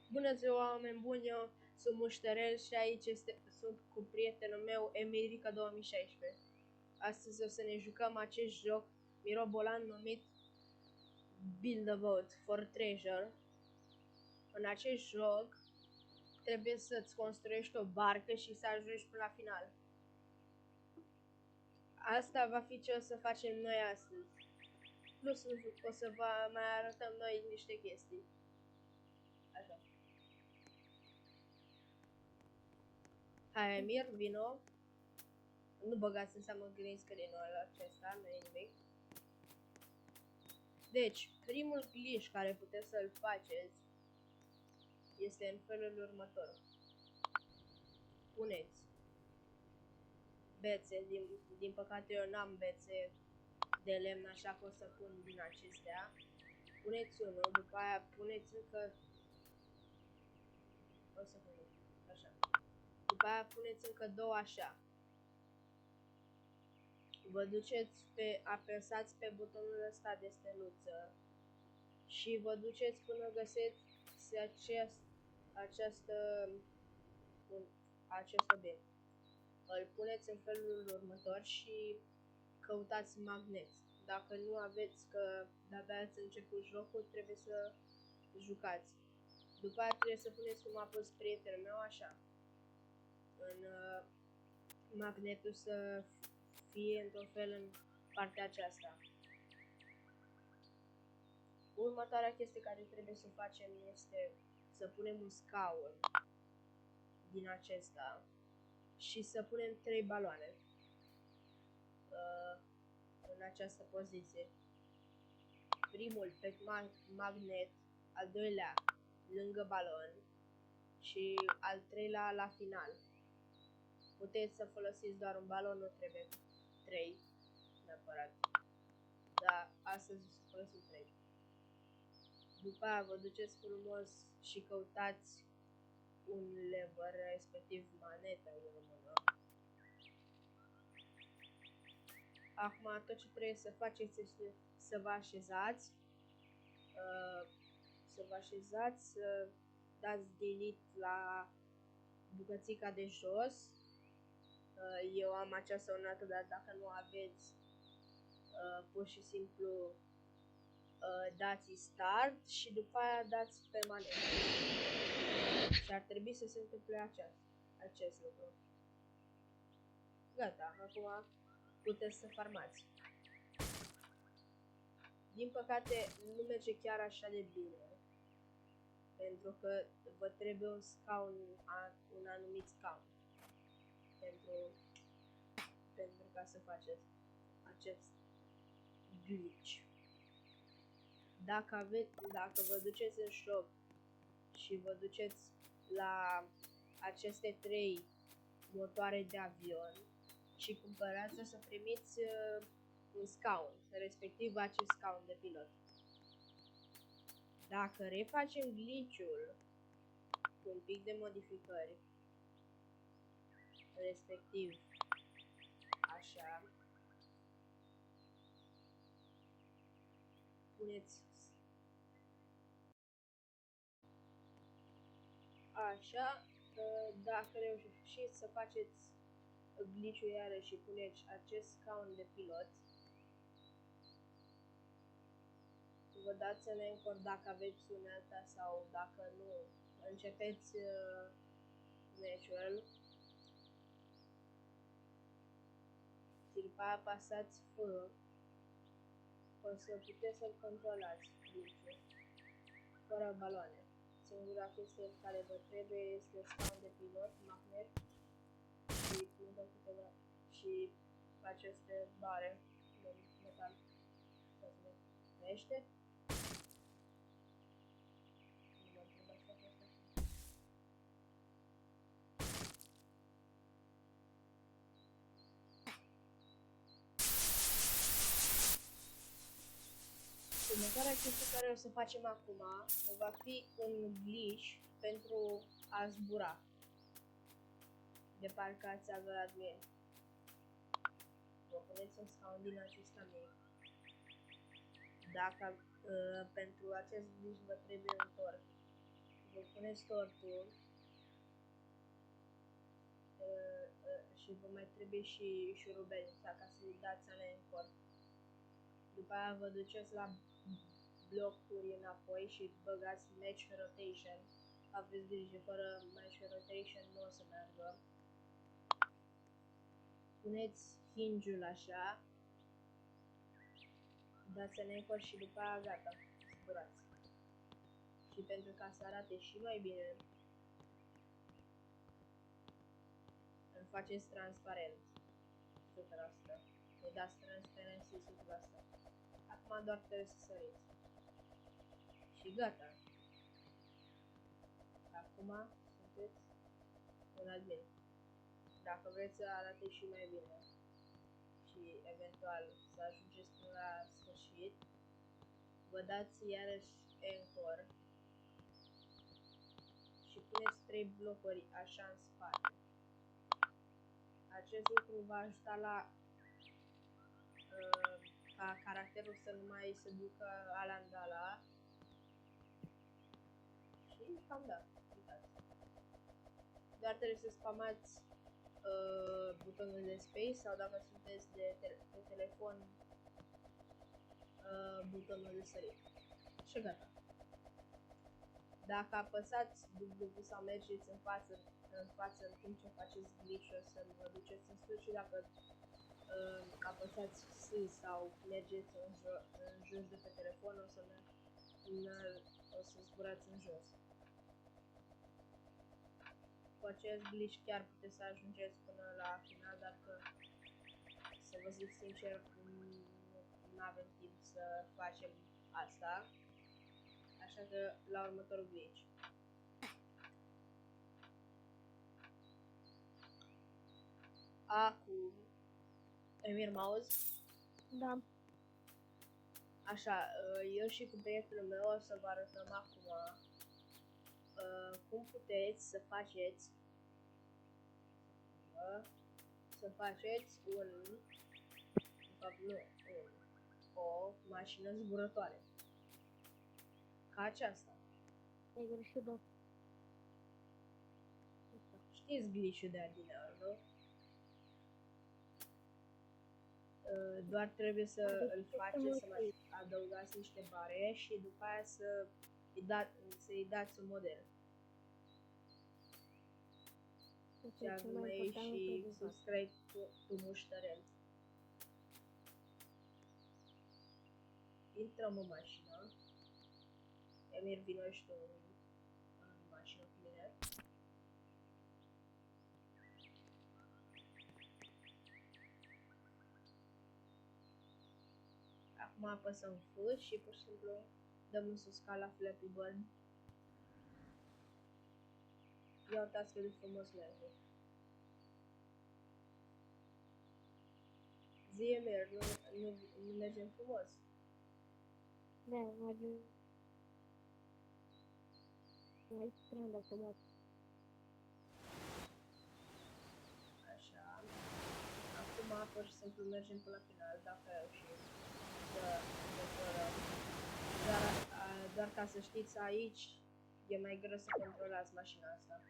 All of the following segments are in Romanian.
Bună ziua, oameni buni, eu sunt Mușterel și aici sunt cu prietenul meu, Emirica 2016. Astăzi o să ne jucăm acest joc mirobolant numit Build a Boat for Treasure. În acest joc trebuie să-ți construiești o barcă și să ajungi până la final. Asta va fi ce o să facem noi astăzi. Plus o să vă mai arătăm noi niște chestii. Așa. Hai, Emir, vino. Nu băgați în seamă green screen-ul acesta, nu e nimic. Deci, primul glitch care puteți să-l faceți este în felul următor. Puneți bețe, din păcate eu n-am bețe de lemn, așa că o să pun din acestea. Puneți unul, după aia puneți încă... O să pun așa. După aia puneți încă două așa. Vă duceți apesați pe butonul ăsta de steluță și vă duceți până găsiți acest obiect. Îl puneți în felul următor și căutați magneți. Dacă nu aveți, că de-abia ați început jocul, trebuie să jucați. După aia trebuie să puneți cum a pus prietenul meu, așa. În magnetul să fie într-un fel în partea aceasta. Următoarea chestie care trebuie să facem este să punem un scaun din acesta și să punem 3 baloane în această poziție. Primul pe magnet, al doilea lângă balon și al treilea la final. Puteți să folosiți doar un balon, nu trebuie 3 neapărat. Dar astăzi o să folosim 3. După aia vă duceți frumos și căutați un lever, respectiv maneta în română. Acum tot ce trebuie să faceți este să vă așezați, să dați delete la bucățica de jos. Eu am această unată, dar dacă nu aveți, pur și simplu dați start și după aia dați pe manetă. Și ar trebui să se întâmple acest lucru. Gata, acum puteți să farmați. Din păcate nu merge chiar așa de bine, pentru că vă trebuie un scaun, un anumit scaun pentru ca să faceți acest glitch. Dacă vă duceți în shop și vă duceți la aceste 3 motoare de avion și cumpărați, o să primiți un scaun, respectiv acest scaun de pilot. Dacă refacem glitch-ul cu un pic de modificări, respectiv așa, puneți așa, dacă reușiți să faceți glitch-ul iarăși și puneți acest scaun de pilot, vă dați în Anchor dacă aveți unealta sau dacă nu, începeți natural și după aia apasați F, o să puteți să-l controlați glitch-ul fără baloane. Singura chestie care vă trebuie este scaun de pilot, magnet și aceste bare de metal. Să se vedește. Nu mă întrebați toate astea. Următoarea chestie care o să facem acum va fi un glitch pentru a zbura. De parcă ați avea admin. Vă puneți un scaun din acesta mic. Dacă pentru acest glitch vă trebuie un torc, vă puneți tortul și vă mai trebuie și șurubelnița ca să-i dați anchor. După aia vă duceți la blocuri înapoi și băgați match rotation. Aveți grijă, fără match rotation nu o să meargă. Puneți hinge-ul așa, dați anchor și după aia gata, zburați. Și pentru ca să arate și mai bine, îl faceți transparent 100%. Îi dați transparency 100%. Acum doar trebuie să săriți. Și gata. Acum sunteți un admin. Dacă vreți să arate și mai bine și eventual să ajungeți până la sfârșit, vă dați iarăși anchor și puneți 3 blocuri așa în spate. Acest lucru va ajuta la ca caracterul să nu mai se ducă alandala și cam da, uitați. Doar trebuie să spamați butonul de space sau dacă sunteți pe telefon butonul de sărit. Și gata. Dacă apăsați W sau mergeți în față în timp ce faceți glitch-ul, să vă duceți în sus și dacă apăsați S sau mergeți în jos de pe telefon, o să zburați în jos. Cu acest glitch chiar puteți să ajungeți până la final, dar că, să vă zic sincer, nu avem timp să facem asta. Așa că la următorul glitch. Acum, Emir, mă auzi? Da. Așa, eu și cu prietenul meu o să vă arătăm acum cum puteți să faceți o mașină zburătoare. Ca aceasta. E greșit, da. Știți glitch-ul de adineauri, nu? Doar trebuie să îl faceți, să mai adăugați niște bare și după aia să-i dați un model. Și avem aici și subscribe to Muștărel. Intrăm în mașină. Emir, vino și tu în mașină cu mine. Acum apăsăm F și pur și simplu dăm în sus ca la Flappy Bird. Ia uitați cât de frumos merge. Zi, Emir, nu mergem frumos? Da, merge. Mai strând de frumos. Așa. Acum pur și simplu mergem până la final, dacă reușim să controlăm. Doar ca să știți, aici e mai greu să controlați mașina asta.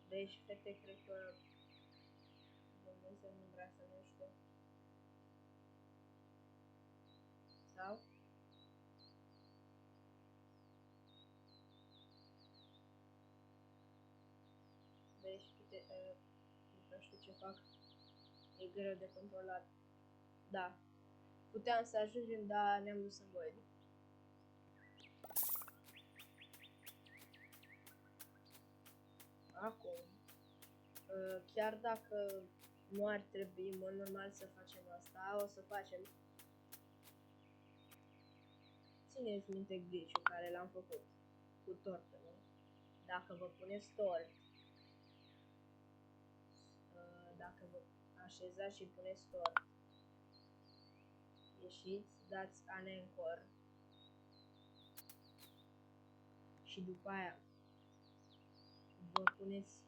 Deci, fete, cred că Dumnezeu nu vrea să ne știe. Sau? Deci, nu știu ce fac. E greu de controlat. Da. Puteam să ajungem, dar ne-am dus în void. Acum, chiar dacă nu ar trebui în mod normal să facem asta, o să facem. Țineți minte glitch-ul care l-am făcut cu tortul, nu? Dacă vă puneți tort, dacă vă așezați și puneți tort, ieșiți, dați anchor și după aia vă puneți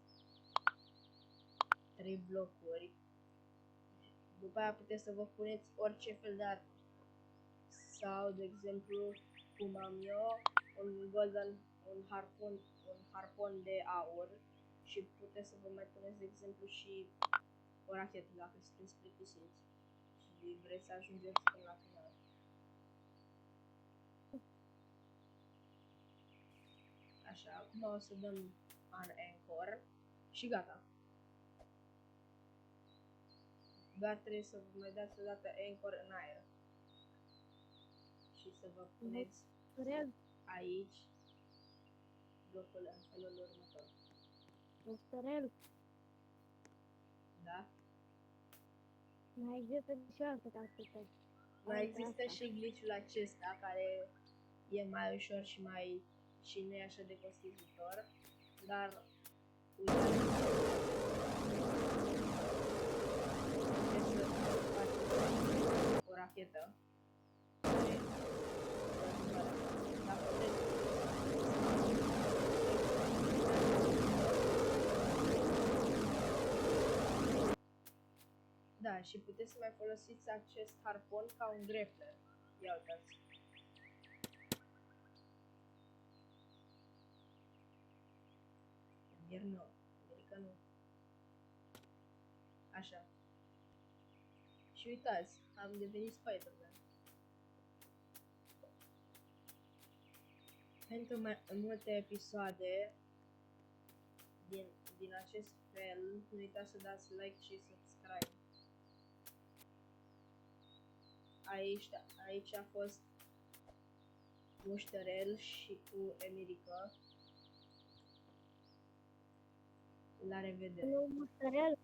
3 blocuri. După aia puteți să vă puneți orice fel de armă. Sau, de exemplu, cum am eu, un harpon de aur și puteți să vă mai puneți, de exemplu, și o rachetă dacă sunteți plictisiți și vreți să ajungeți până la final. Așa, acum o să dăm un anchor și gata. Doar trebuie să vă mai dați o dată anchor în aer. Și să vă puneți Real, aici blocul în felul următor. este real. Da? Mai există și alte tactică. Mai există și glitch-ul acesta care e mai ușor și nu e așa de costisitor, dar uitați, puteți să faceți o rachetă care dacă vreți da, și puteți să mai folosiți acest harpon ca un grappler. Ia uitați. Nu, America nu. Așa. Și uitați, am devenit Spider-Man. Pentru mai multe episoade din acest fel, nu uitați să dați like și subscribe. Aici a fost Mușterel și cu Emerica. La revedere! Nu, Mustărel,